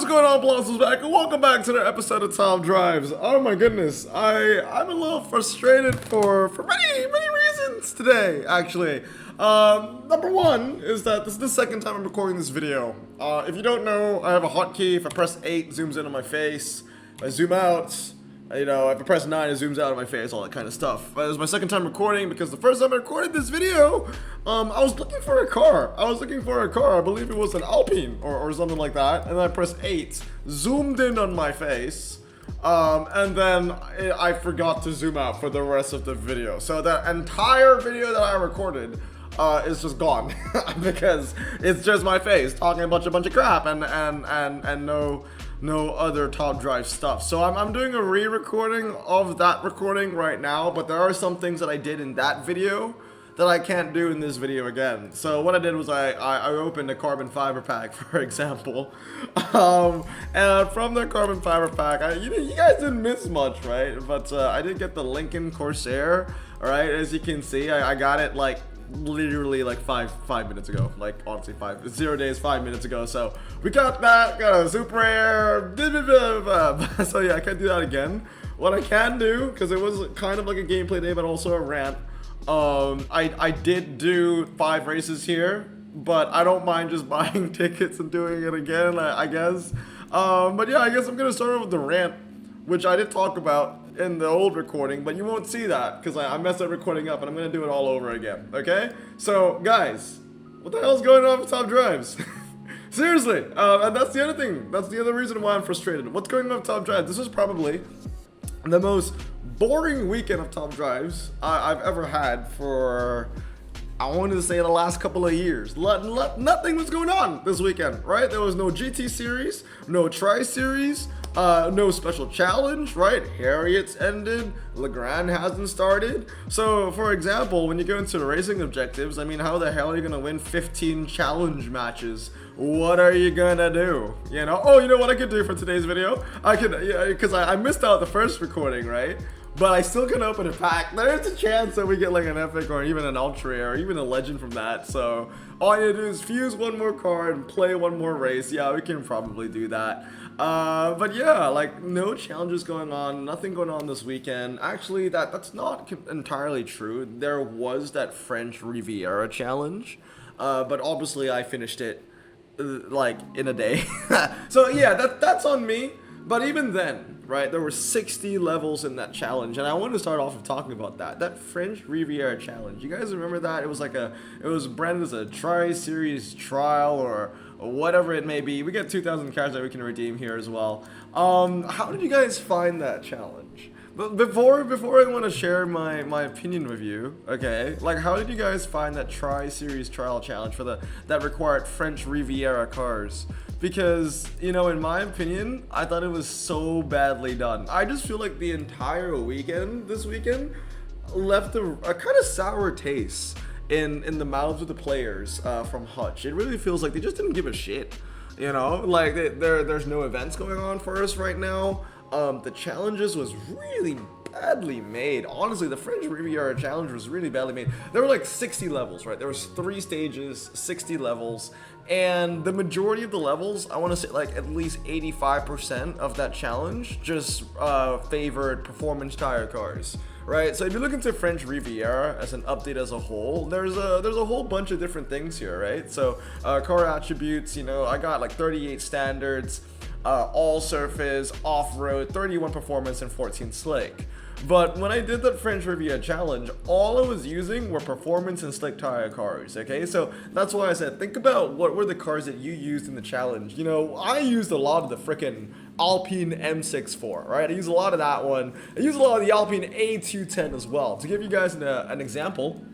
What is going on, Blossoms back, and welcome back to the episode of Top Drives. Oh my goodness, I'm a little frustrated for many reasons today, actually. Number one is that this is the second time I'm recording this video. If you don't know, I have a hotkey. If I press 8, it zooms in on my face. If I zoom out, you know, if I press 9, it zooms out of my face, all that kind of stuff. But it was my second time recording because the first time I recorded this video, I was looking for a car. I believe it was an Alpine or something like that. And then I pressed 8, zoomed in on my face, and then I forgot to zoom out for the rest of the video. So the entire video that I recorded is just gone because it's just my face talking a bunch of crap and no other Top Drive stuff. So I'm doing a re-recording of that recording right now, but there are some things that I did in that video that I can't do in this video again. So what I did was I opened a carbon fiber pack, for example, and from the carbon fiber pack, you guys didn't miss much, right? But I did get the Lincoln Corsair. All right, as you can see, I got it like literally like five minutes ago, like honestly 0 days 5 minutes ago. So we got that, got a super rare, so yeah, I can't do that again. What I can do, because it was kind of like a gameplay day but also a rant, I did do 5 races here, but I don't mind just buying tickets and doing it again, I guess. But yeah, I guess I'm gonna start off with the rant, which I did talk about in the old recording, but you won't see that because I messed that recording up and I'm gonna do it all over again. Okay, so guys, what the hell's going on with Top Drives? Seriously, and that's the other thing, that's the other reason why I'm frustrated. What's going on with Top Drives? This is probably the most boring weekend of Top Drives I've ever had for, I wanted to say, the last couple of years. Nothing was going on this weekend, right? There was no GT series, no Tri series, no special challenge, right? Harriet's ended, Legrand hasn't started. So, for example, when you go into the racing objectives, I mean, how the hell are you gonna win 15 challenge matches? What are you gonna do? You know? Oh, you know what I could do for today's video? I could, yeah, because I missed out the first recording, right? But I still can open a pack. There's a chance that we get like an epic or even an ultra rare or even a legend from that. So all you do is fuse one more card and play one more race. Yeah, we can probably do that. But yeah, like no challenges going on, nothing going on this weekend. Actually, that's not entirely true. There was that French Riviera challenge, but obviously I finished it like in a day. So yeah, that's on me. But even then, right, there were 60 levels in that challenge, and I wanted to start off with talking about that French Riviera challenge. You guys remember that? It was like it was branded as a Tri-Series trial or whatever it may be. We get 2,000 cards that we can redeem here as well. How did you guys find that challenge? But before I want to share my opinion with you, okay, like how did you guys find that Tri-Series trial challenge for that required French Riviera cars? Because, you know, in my opinion, I thought it was so badly done. I just feel like the entire weekend, this weekend, left a kind of sour taste in the mouths of the players from Hutch. It really feels like they just didn't give a shit, you know? Like, there's no events going on for us right now. The challenges was really badly made. Honestly, the French Riviera challenge was really badly made. There were like 60 levels, right? There was 3 stages, 60 levels, and the majority of the levels, I want to say like at least 85% of that challenge just favored performance tire cars, right? So if you're looking to French Riviera as an update as a whole, there's a whole bunch of different things here, right? So car attributes, you know, I got like 38 standards, all surface, off-road, 31 performance, and 14 slick. But when I did that French Riviera challenge, all I was using were performance and slick tire cars, okay? So that's why I said, think about what were the cars that you used in the challenge. You know, I used a lot of the frickin' Alpine M64, right? I used a lot of that one. I used a lot of the Alpine A210 as well. To give you guys an example,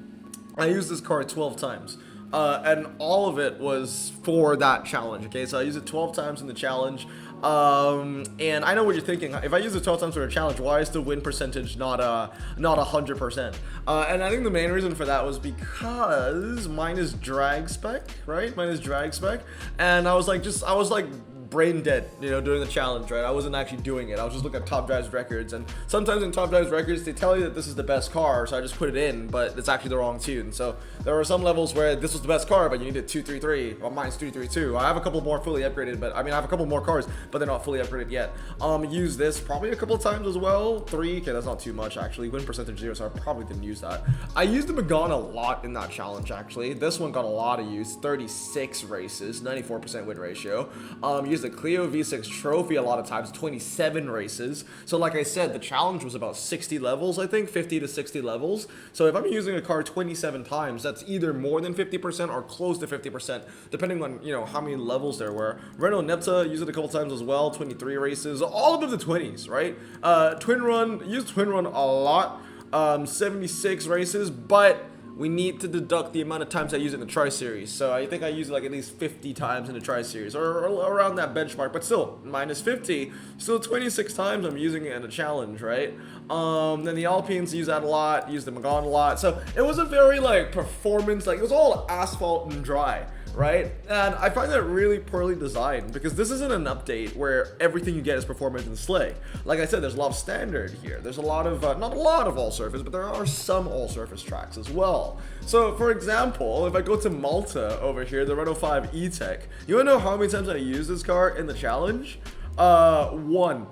I used this car 12 times. And all of it was for that challenge, okay? So I used it 12 times in the challenge. And I know what you're thinking. If I use it 12 times for a challenge, why is the win percentage not 100%? And I think the main reason for that was because mine is drag spec, right? Mine is drag spec. And I was like brain dead, you know, doing the challenge, right? I wasn't actually doing it. I was just looking at Top Drive's records, and sometimes in Top Drive's records, they tell you that this is the best car, so I just put it in, but it's actually the wrong tune. So there were some levels where this was the best car, but you needed 233, or mine's 332. I have a couple more fully upgraded, but I mean, I have a couple more cars, but they're not fully upgraded yet. Use this probably a couple of times as well. 3, okay, that's not too much actually. Win percentage 0, so I probably didn't use that. I used the Megane a lot in that challenge actually. This one got a lot of use, 36 races, 94% win ratio. Used the Clio V6 trophy a lot of times, 27 races. So like I said, the challenge was about 60 levels, I think, 50 to 60 levels. So if I'm using a car 27 times, that's either more than 50% or close to 50%, depending on, you know, how many levels there were. Renault Nepta used it a couple times as well, 23 races, all above the 20s, right? Twin Run, used Twin Run a lot, 76 races, but we need to deduct the amount of times I use it in the Tri-Series. So I think I use it like at least 50 times in the Tri-Series, or around that benchmark, but still, minus 50, still 26 times I'm using it in a challenge, right? Then the Alpines use that a lot, use the Megane a lot. So it was a very like performance, like it was all asphalt and dry, right? And I find that really poorly designed, because this isn't an update where everything you get is performance and sleigh. Like I said, there's a lot of standard here. There's a lot of, not a lot of all surface, but there are some all surface tracks as well. So for example, if I go to Malta over here, the Renault 5 E-Tech, you wanna know how many times I used this car in the challenge? One.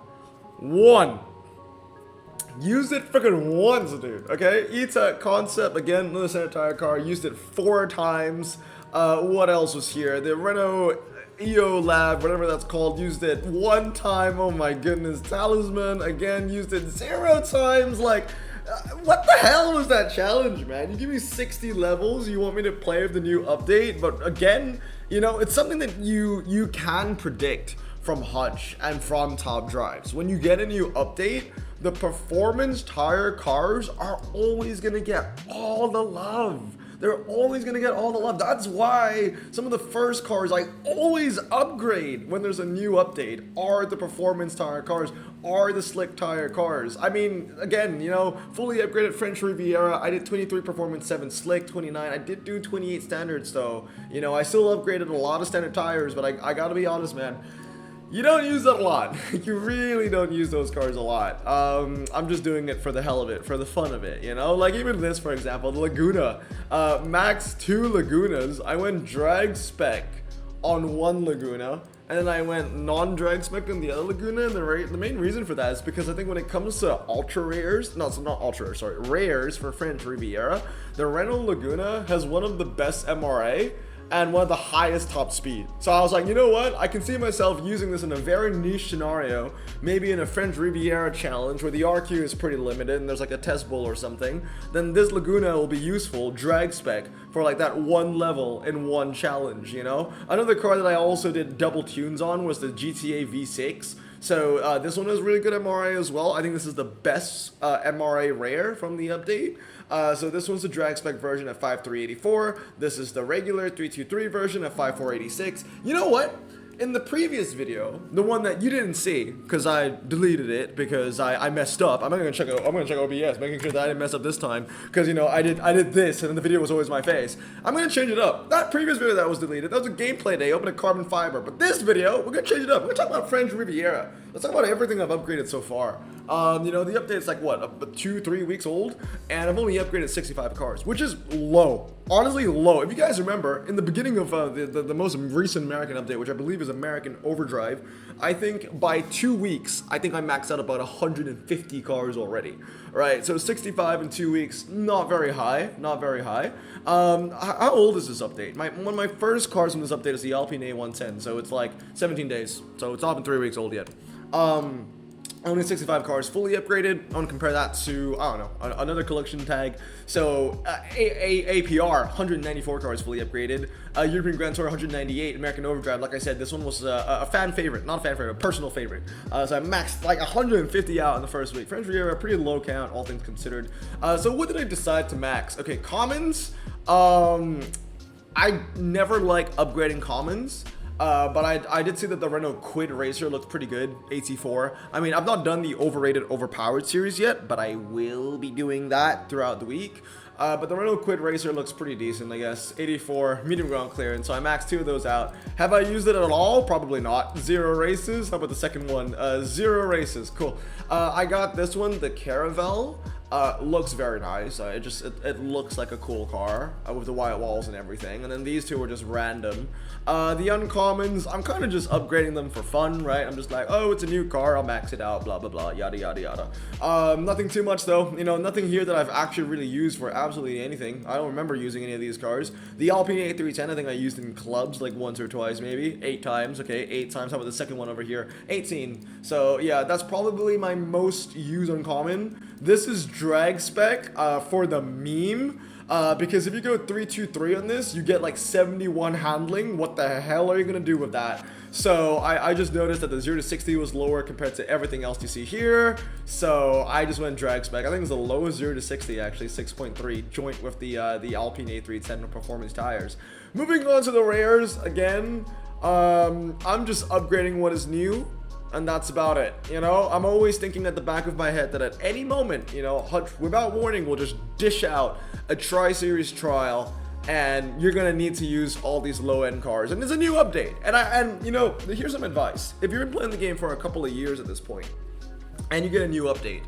Used it freaking once, dude, okay? E-Tech Concept, again, another standard tire car, used it 4 times. What else was here? The Renault EO Lab, whatever that's called, used it 1 time. Oh my goodness. Talisman, again, used it 0 times. Like, what the hell was that challenge, man? You give me 60 levels, you want me to play with the new update, but again, you know, it's something that you can predict from Hutch and from Top Drives. When you get a new update, the performance tire cars are always gonna get all the love. They're always gonna get all the love. That's why some of the first cars I always upgrade when there's a new update are the performance tire cars, are the slick tire cars. I mean, again, you know, fully upgraded French Riviera, I did 23 performance, 7 slick, 29. I did do 28 standards though. You know, I still upgraded a lot of standard tires, but I gotta be honest, man. You don't use that a lot. You really don't use those cars a lot. I'm just doing it for the hell of it, for the fun of it, you know? Like even this, for example, the Laguna. Max 2 Lagunas. I went drag spec on one Laguna, and then I went non-drag spec on the other Laguna, and the main reason for that is because I think when it comes to ultra rares, no, it's not ultra rares, sorry, rares for French Riviera, the Renault Laguna has one of the best MRA, and one of the highest top speed. So I was like, you know what? I can see myself using this in a very niche scenario, maybe in a French Riviera challenge where the RQ is pretty limited and there's like a test bowl or something. Then this Laguna will be useful, drag spec, for like that one level in one challenge, you know? Another car that I also did double tunes on was the GTA V6. So this one has really good MRA as well. I think this is the best MRA rare from the update. So this one's the drag spec version at 5384. This is the regular 323 version at 5486. You know what? In the previous video, the one that you didn't see, because I deleted it because I messed up. I'm gonna check OBS, making sure that I didn't mess up this time, because you know I did this, and then the video was always my face. I'm gonna change it up. That previous video that was deleted, that was a gameplay day, open a carbon fiber. But this video, we're gonna change it up. We're gonna talk about French Riviera. Let's talk about everything I've upgraded so far. You know, the update's like what, 2-3 weeks old, and I've only upgraded 65 cars, which is low. Honestly, low. If you guys remember, in the beginning of the most recent American update, which I believe is American Overdrive, I think by 2 weeks, I think I maxed out about 150 cars already. Right, so 65 in 2 weeks, not very high, not very high. How old is this update? One of my first cars from this update is the Alpine A110, so it's like 17 days, so it's not been 3 weeks old yet. Only 65 cars fully upgraded. I want to compare that to, I don't know, another collection tag. So APR, 194 cars fully upgraded. European Grand Tour, 198. American Overdrive, like I said, this one was a fan favorite, not a fan favorite, a personal favorite. So I maxed like 150 out in the first week. French Riviera, pretty low count, all things considered. So what did I decide to max? Okay, commons. I never like upgrading commons. But I did see that the Renault Quid Racer looked pretty good, AT4. I mean, I've not done the overrated, overpowered series yet, but I will be doing that throughout the week. But the Renault Quid Racer looks pretty decent, I guess. 84, medium ground clearance, so I maxed 2 of those out. Have I used it at all? Probably not. 0 races. How about the second one? 0 races. Cool. I got this one, the Caravelle. Looks very nice. It looks like a cool car with the white walls and everything. And then these two were just random. The uncommons, I'm kind of just upgrading them for fun, right? I'm just like, oh, it's a new car, I'll max it out, blah blah blah, yada yada yada. Nothing too much though. You know, nothing here that I've actually really used for absolutely anything. I don't remember using any of these cars. The Alpine A310, I think I used in clubs like once or twice, maybe 8 times. Okay, 8 times. How about the second one over here? 18. So yeah, that's probably my most used uncommon. This is drag spec for the meme. Because if you go 323 on this, you get like 71 handling. What the hell are you gonna do with that? So I just noticed that the 0 to 60 was lower compared to everything else you see here. So I just went drag spec. I think it's the lowest 0 to 60 actually, 6.3, joint with the Alpine A310 performance tires. Moving on to the rares again. I'm just upgrading what is new. And that's about it, you know? I'm always thinking at the back of my head that at any moment, you know, Hutch, without warning, will just dish out a Tri-Series trial, and you're gonna need to use all these low-end cars. And there's a new update. And you know, here's some advice. If you've been playing the game for a couple of years at this point, and you get a new update,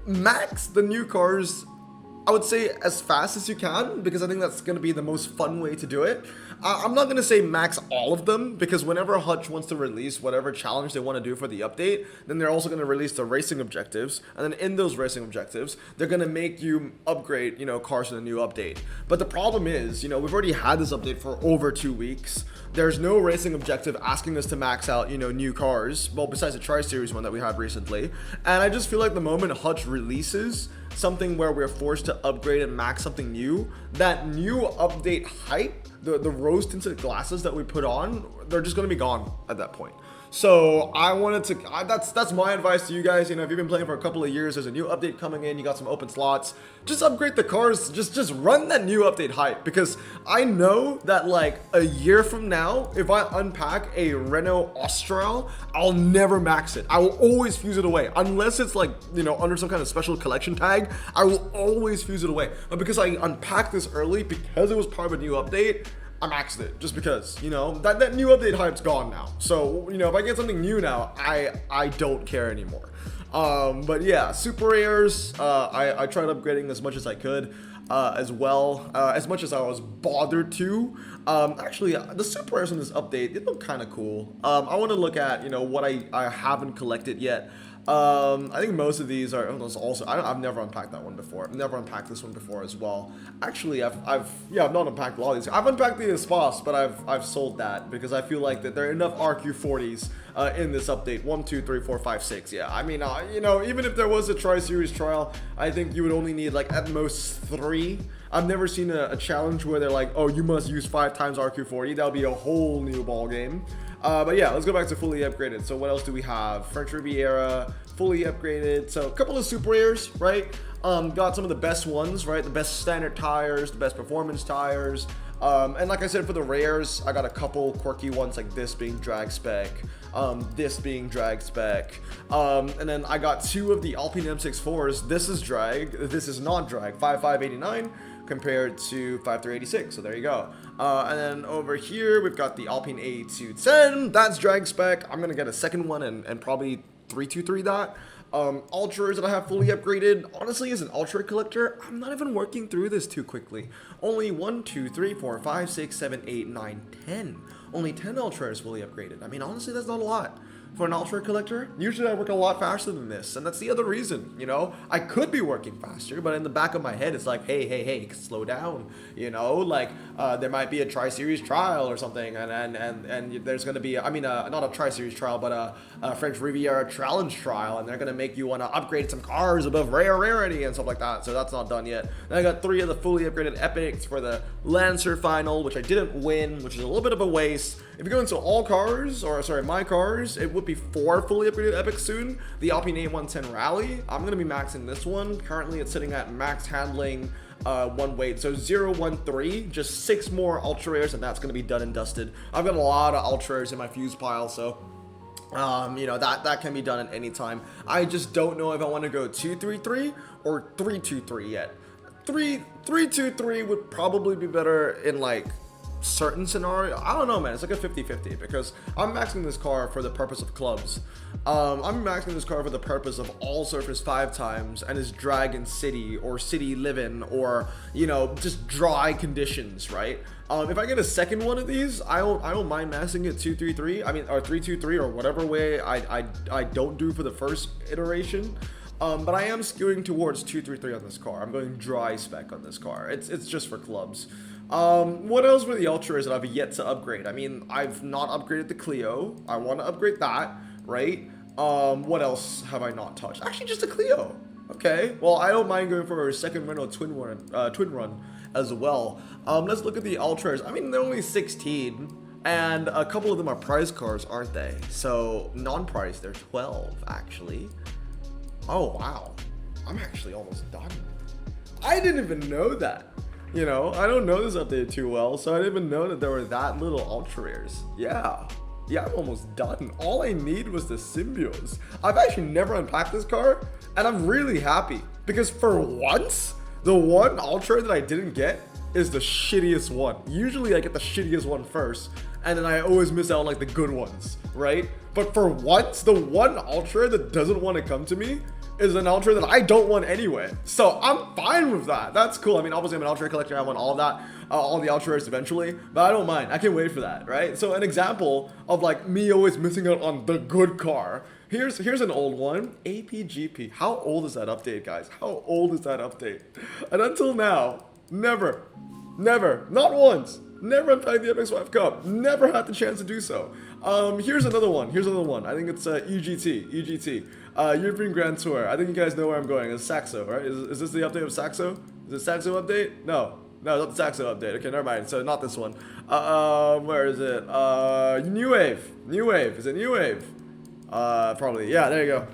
max the new cars, I would say, as fast as you can, because I think that's going to be the most fun way to do it. I'm not going to say max all of them, because whenever Hutch wants to release whatever challenge they want to do for the update, then they're also going to release the racing objectives, and then in those racing objectives, they're going to make you upgrade, you know, cars in the new update. But the problem is, you know, we've already had this update for over 2 weeks. There's no racing objective asking us to max out, you know, new cars, well, besides the Tri-Series one that we had recently. And I just feel like the moment Hutch releases something where we're forced to upgrade and max something new, that new update hype, the rose tinted glasses that we put on, they're just going to be gone at that point. So I wanted to, that's my advice to you guys. You know, if you've been playing for a couple of years, there's a new update coming in, you got some open slots, just upgrade the cars, just run that new update hype, because I know that like a year from now, if I unpack a Renault Austral, I'll never max it. I will always fuse it away, unless it's like, you know, under some kind of special collection tag. I will always fuse it away. But because I unpacked this early, because it was part of a new update, I maxed it just because, you know, that new update hype's gone now. So, you know, if I get something new now, I don't care anymore. But yeah, super rares, I tried upgrading as much as I could, as well, as much as I was bothered to. Actually, the super rares in this update, they look kind of cool. I want to look at, you know, what I haven't collected yet. I think most of these are also, I've never unpacked that one before. I've never unpacked this one before as well. Actually, I've not unpacked a lot of these. I've unpacked the Espas, but I've sold that because I feel like that there are enough RQ40s in this update. 1, 2, 3, 4, 5, 6. Yeah, I mean, you know, even if there was a Tri-Series trial, I think you would only need like at most 3. I've never seen a challenge where they're like, oh, you must use 5 times RQ40. That'll be a whole new ball game. But yeah, let's go back to fully upgraded. So what else do we have? French Riviera, fully upgraded. So a couple of super rares, right? Got some of the best ones, right? The best standard tires, the best performance tires. And like I said, for the rares, I got a couple quirky ones like this being drag spec, this being drag spec. And then I got 2 of the Alpine M64s. This is drag, this is not drag, 5589 compared to 5386. So there you go. And then over here, we've got the Alpine A210. That's drag spec. I'm going to get a second one and probably 323 that. Ultras that I have fully upgraded. Honestly, as an ultra collector, I'm not even working through this too quickly. Only 1, 2, 3, 4, 5, 6, 7, 8, 9, 10. Only 10 ultras fully upgraded. I mean, honestly, that's not a lot. For an ultra collector, usually I work a lot faster than this, and that's the other reason, you know? I could be working faster, but in the back of my head, it's like, hey, slow down, you know? Like, there might be a Tri-Series trial or something, and there's gonna be, not a Tri-Series trial, but a French Riviera challenge trial, and they're gonna make you wanna upgrade some cars above rarity and stuff like that, so that's not done yet. Then I got 3 of the fully upgraded epics for the Lancer final, which I didn't win, which is a little bit of a waste. If you go into all cars, or sorry, my cars, it would be 4 fully upgraded epics soon. The Alpine A110 Rally, I'm going to be maxing this one. Currently, it's sitting at max handling, 1 weight. So 013, just 6 more ultra rares, and that's going to be done and dusted. I've got a lot of ultra rares in my fuse pile, so you know, that can be done at any time. I just don't know if I want to go 233 or 323 yet. 323 would probably be better in like certain scenario. I don't know, man. It's like a 50-50 because I'm maxing this car for the purpose of clubs. I'm maxing this car for the purpose of all surface 5 times and is drag in city or city living or, you know, just dry conditions, right? If I get a second one of these, I don't mind maxing it 233. I mean, or 323 or whatever way I don't do for the first iteration. But I am skewing towards 233 on this car. I'm going dry spec on this car. It's just for clubs. What else were the Ultras that I've yet to upgrade? I mean, I've not upgraded the Clio. I want to upgrade that, right? What else have I not touched? Actually, just a Clio. Okay. Well, I don't mind going for a second Renault twin run as well. Let's look at the Ultras. I mean, they're only 16. And a couple of them are prize cars, aren't they? So, non-prize, they're 12, actually. Oh, wow. I'm actually almost done. I didn't even know that. You know, I don't know this update too well, so I didn't even know that there were that little ultra rares. Yeah, I'm almost done. All I need was the Symbios. I've actually never unpacked this car, and I'm really happy because for once, the one ultra that I didn't get is the shittiest one. Usually I get the shittiest one first, and then I always miss out on like the good ones, right? But for once, the one ultra that doesn't want to come to me is an ultra that I don't want anyway. So I'm fine with that. That's cool. I mean, obviously I'm an ultra collector. I want all of that, all the ultras eventually, but I don't mind. I can wait for that, right? So an example of like me always missing out on the good car. Here's an old one, APGP. How old is that update, guys? How old is that update? And until now, never, not once, never unpacked the MX-5 Cup. Never had the chance to do so. Here's another one. I think it's EGT. European Grand Tour. I think you guys know where I'm going. It's Saxo, right? Is this the update of Saxo? Is it Saxo update? No, not the Saxo update. Okay, never mind. So not this one. Where is it? New Wave. Is it New Wave? Probably. Yeah, there you go.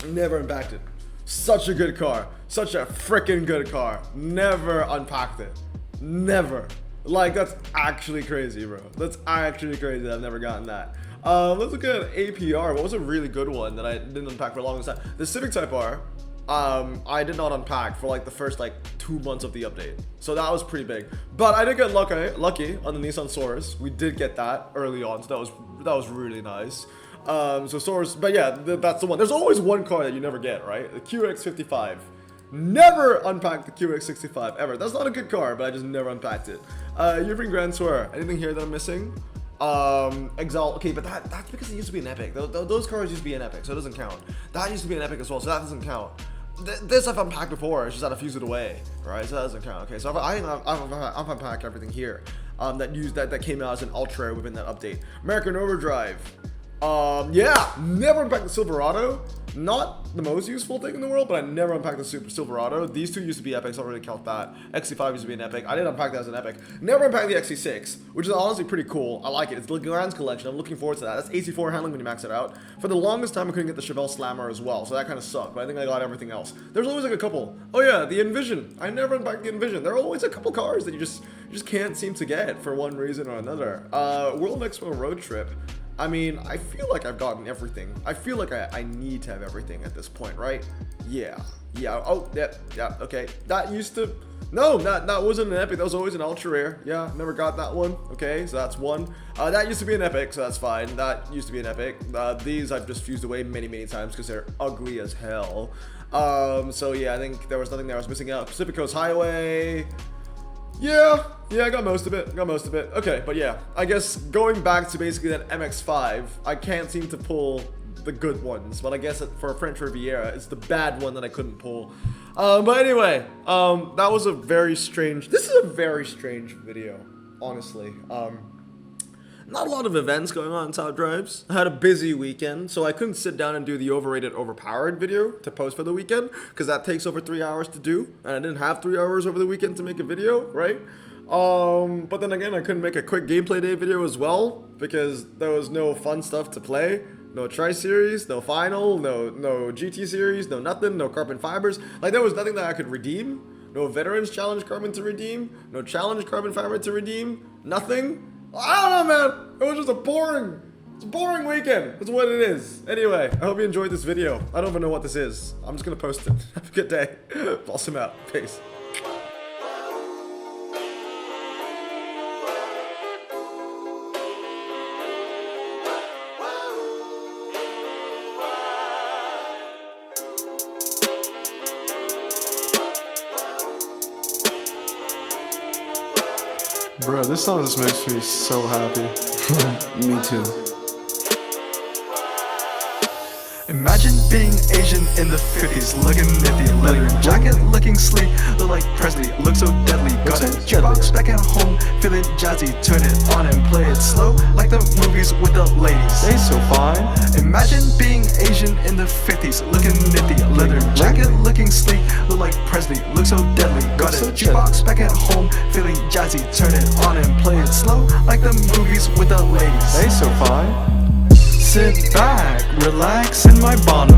Never unpacked it. Such a good car. Such a freaking good car. Never unpacked it. Never. Like, that's actually crazy, bro. That's actually crazy that I've never gotten that. Let's look at APR. What was a really good one that I didn't unpack for a long time? The Civic Type R, I did not unpack for like the first like 2 months of the update. So that was pretty big. But I did get lucky on the Nissan Source. We did get that early on, so that was really nice. So Source, but yeah, that's the one. There's always one car that you never get, right? The QX55. Never unpacked the QX65 ever. That's not a good car, but I just never unpacked it. European Grand Tour. Anything here that I'm missing? Exalt. Okay, but that's because it used to be an Epic. Those cars used to be an Epic, so it doesn't count. That used to be an Epic as well, so that doesn't count. This I've unpacked before. It's just that I fused it away, right? So that doesn't count. Okay, so I've unpacked everything here. That came out as an ultra within that update. American Overdrive. Yeah, never unpacked the Silverado. Not the most useful thing in the world, but I never unpacked the Silverado. These two used to be epics, I don't really count that. XC5 used to be an epic. I didn't unpack that as an epic. Never unpacked the XC6, which is honestly pretty cool. I like it. It's the Legrand's collection. I'm looking forward to that. That's AC4 handling when you max it out. For the longest time, I couldn't get the Chevelle Slammer as well, so that kind of sucked, but I think I got everything else. There's always like a couple. Oh yeah, the Envision. I never unpacked the Envision. There are always a couple cars that you just can't seem to get for one reason or another. World Expo Road Trip. I mean, I feel like I've gotten everything. I feel like I need to have everything at this point, right? Yeah. Oh, yeah, okay. That used to... No, that wasn't an epic. That was always an ultra rare. Yeah, never got that one. Okay, so that's one. That used to be an epic, so that's fine. That used to be an epic. These I've just fused away many times because they're ugly as hell. So yeah, I think there was nothing there I was missing out. Pacific Coast Highway... Yeah, I got most of it. Okay, but yeah, I guess going back to basically that MX-5, I can't seem to pull the good ones, but I guess for French Riviera, it's the bad one that I couldn't pull. But anyway, that was a very strange, this is a very strange video, honestly. Not a lot of events going on in Top Drives. I had a busy weekend, so I couldn't sit down and do the overrated, overpowered video to post for the weekend, because that takes over 3 hours to do, and I didn't have 3 hours over the weekend to make a video, right? But then again, I couldn't make a quick gameplay day video as well, because there was no fun stuff to play. No Tri-Series, no Final, no GT Series, no nothing, no Carbon Fibers. Like, there was nothing that I could redeem. No Veterans Challenge Carbon to redeem. No Challenge Carbon Fiber to redeem. Nothing. I don't know, man. It was just a boring weekend. That's what it is. Anyway, I hope you enjoyed this video. I don't even know what this is. I'm just gonna post it. Have a good day. Boss him out. Peace. Bro, this song just makes me so happy. Me too. Imagine being Asian in the 50s, looking nifty, leather jacket, looking sleek, look like Presley, look so deadly. Got a jukebox back at home, feeling jazzy, turn it on and play it slow, like the movies with the ladies. They so fine. Imagine being Asian in the 50s, looking nifty, leather jacket, looking sleek, look like Presley, look so deadly. Got a jukebox back at home, feeling jazzy, turn it on and play it slow, like the movies with the ladies. They so fine. Sit back, relax in my Uneventful.